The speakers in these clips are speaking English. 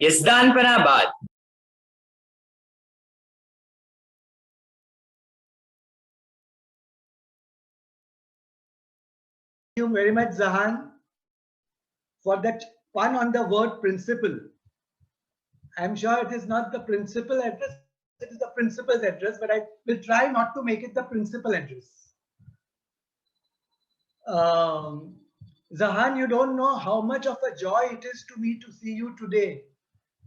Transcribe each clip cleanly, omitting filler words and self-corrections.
यज़दानपनाबाद। Thank you very much, Zahan, for that pun on the word principal. I'm sure it is not the principal address, it is the principal's address, but I will try not to make it the principal address. Zahan, you don't know how much of a joy it is to me to see you today.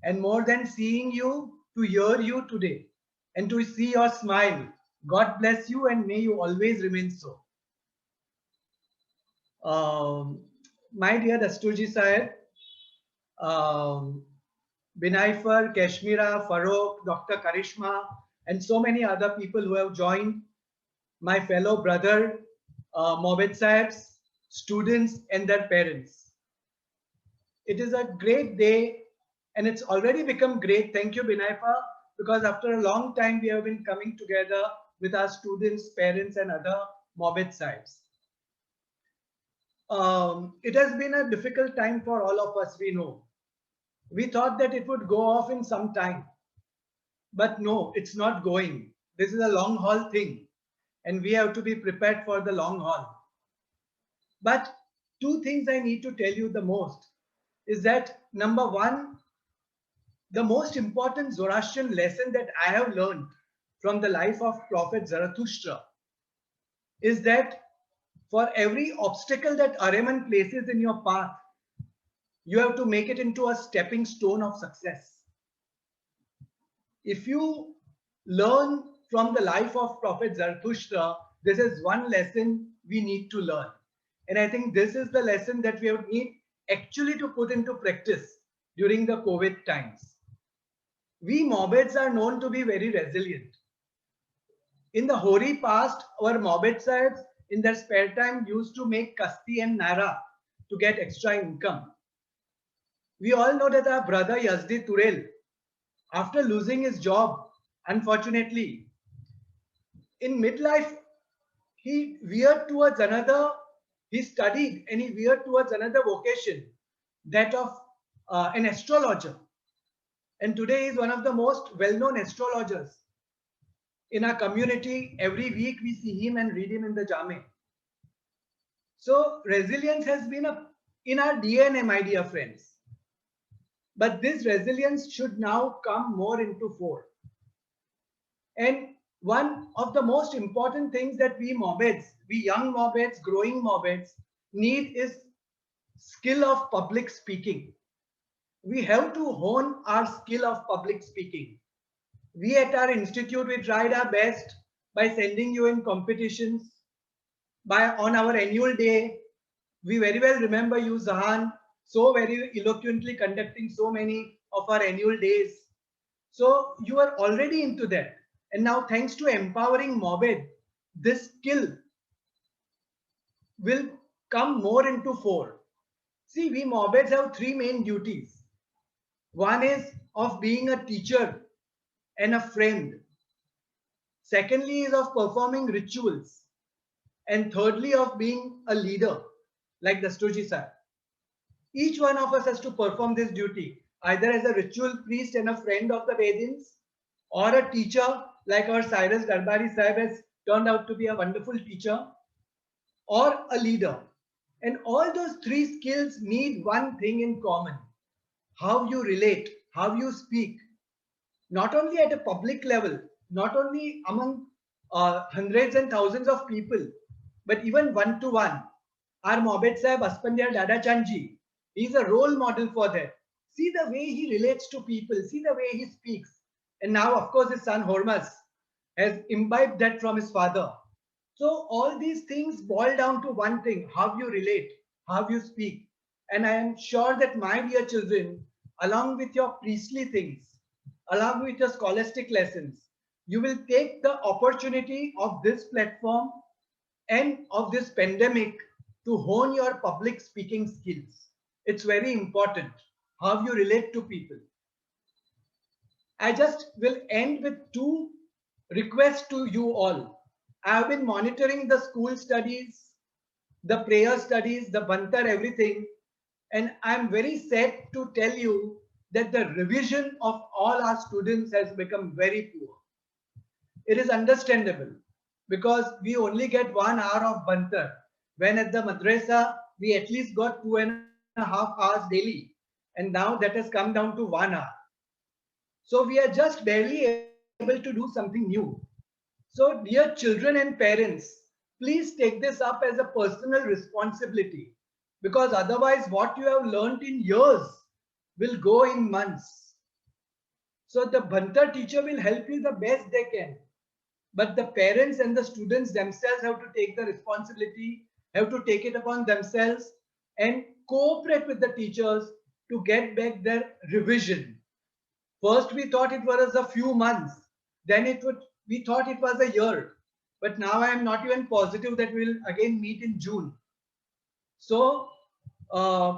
And more than seeing you, to hear you today and to see your smile. God bless you and may you always remain so. My dear Dasturji Sahib, Binaifar, Kashmira, Farokh, Dr. Karishma, and so many other people who have joined, my fellow brother, Mobed Sahibs, students and their parents. It is a great day and it's already become great. Thank you, Binaifa, because after a long time we have been coming together with our students, parents and other Mobed Sahibs. It has been a difficult time for all of us, we know. We thought that it would go off in some time, but no, it's not going. This is a long haul thing and we have to be prepared for the long haul. But two things I need to tell you the most is that number one, the most important Zoroastrian lesson that I have learned from the life of Prophet Zarathustra is that for every obstacle that Ahriman places in your path, you have to make it into a stepping stone of success. If you learn from the life of Prophet Zarathustra, this is one lesson we need to learn. And I think this is the lesson that we need actually to put into practice during the COVID times. We Mobeds are known to be very resilient. In the Hori past, our Mobed Sahibs in their spare time used to make kasti and nara to get extra income. We all know that our brother Yazdi Turel, after losing his job, unfortunately, in midlife, he veered towards another, he studied and he veered towards another vocation, that of an astrologer. And today he is one of the most well-known astrologers. In our community, every week we see him and read him in the Jame. So resilience has been in our DNA, my dear friends. But this resilience should now come more into fore. And one of the most important things that we Mobeds, we young Mobeds, growing Mobeds need is skill of public speaking. We have to hone our skill of public speaking. We at our institute, we tried our best by sending you in competitions. On our annual day, we very well remember you, Zahan, so very eloquently conducting so many of our annual days. So you are already into that. And now thanks to empowering Mobed, this skill will come more into fore. See, we Mobeds have three main duties. One is of being a teacher and a friend. Secondly is of performing rituals. And thirdly of being a leader, like Dasturji sir. Each one of us has to perform this duty, either as a ritual priest and a friend of the Vedins, or a teacher, like our Cyrus Darbari Sahib has turned out to be a wonderful teacher, or a leader. And all those three skills need one thing in common: how you relate, how you speak, not only at a public level, not only among hundreds and thousands of people, but even one-to-one. Our Mobed Sahib Aspandyar Dada Chanji, he is a role model for that. See the way he relates to people, see the way he speaks. And now, of course, his son Hormas has imbibed that from his father. So all these things boil down to one thing: how you relate, how you speak. And I am sure that my dear children, along with your priestly things, along with your scholastic lessons, you will take the opportunity of this platform and of this pandemic to hone your public speaking skills. It's very important how you relate to people. I just will end with two requests to you all. I have been monitoring the school studies, the prayer studies, the bantar, everything. And I'm very sad to tell you that the revision of all our students has become very poor. It is understandable because we only get 1 hour of bantar, when at the madrasa we at least got 2.5 hours daily, and now that has come down to 1 hour. So we are just barely able to do something new. So dear children and parents, please take this up as a personal responsibility, because otherwise what you have learnt in years will go in months. So the bantar teacher will help you the best they can, but the parents and the students themselves have to take the responsibility, have to take it upon themselves and cooperate with the teachers to get back their revision. First we thought it was a few months, then we thought it was a year, but now I am not even positive that we'll again meet in June. So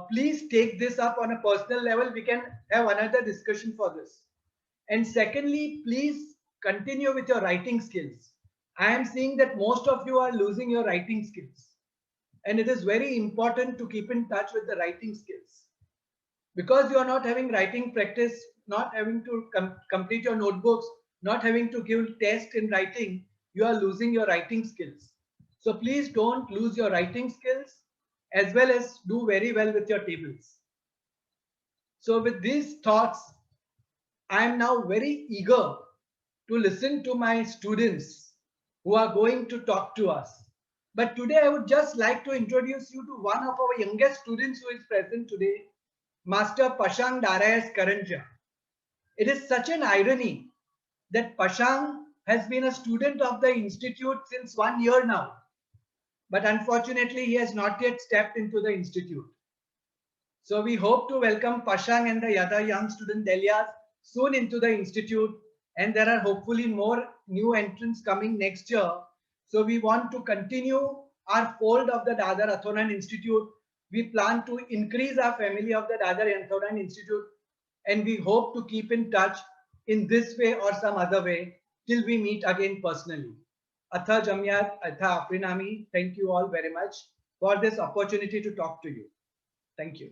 please take this up on a personal level. We can have another discussion for this. And secondly, please continue with your writing skills. I am seeing that most of you are losing your writing skills. And it is very important to keep in touch with the writing skills. Because you are not having writing practice, not having to complete your notebooks, not having to give tests in writing, you are losing your writing skills. So please don't lose your writing skills, as well as do very well with your tables. So with these thoughts, I am now very eager to listen to my students who are going to talk to us. But today I would just like to introduce you to one of our youngest students who is present today, Master Pashang Darayas Karanja. It is such an irony that Pashang has been a student of the institute since 1 year now. But unfortunately, he has not yet stepped into the institute. So we hope to welcome Pashang and the other young student Delias soon into the institute, and there are hopefully more new entrants coming next year. So we want to continue our fold of the Dadar Athonan Institute. We plan to increase our family of the Dadar Athonan Institute, and we hope to keep in touch in this way or some other way till we meet again personally. Atha Jamyat, Atha Afrinami, thank you all very much for this opportunity to talk to you. Thank you.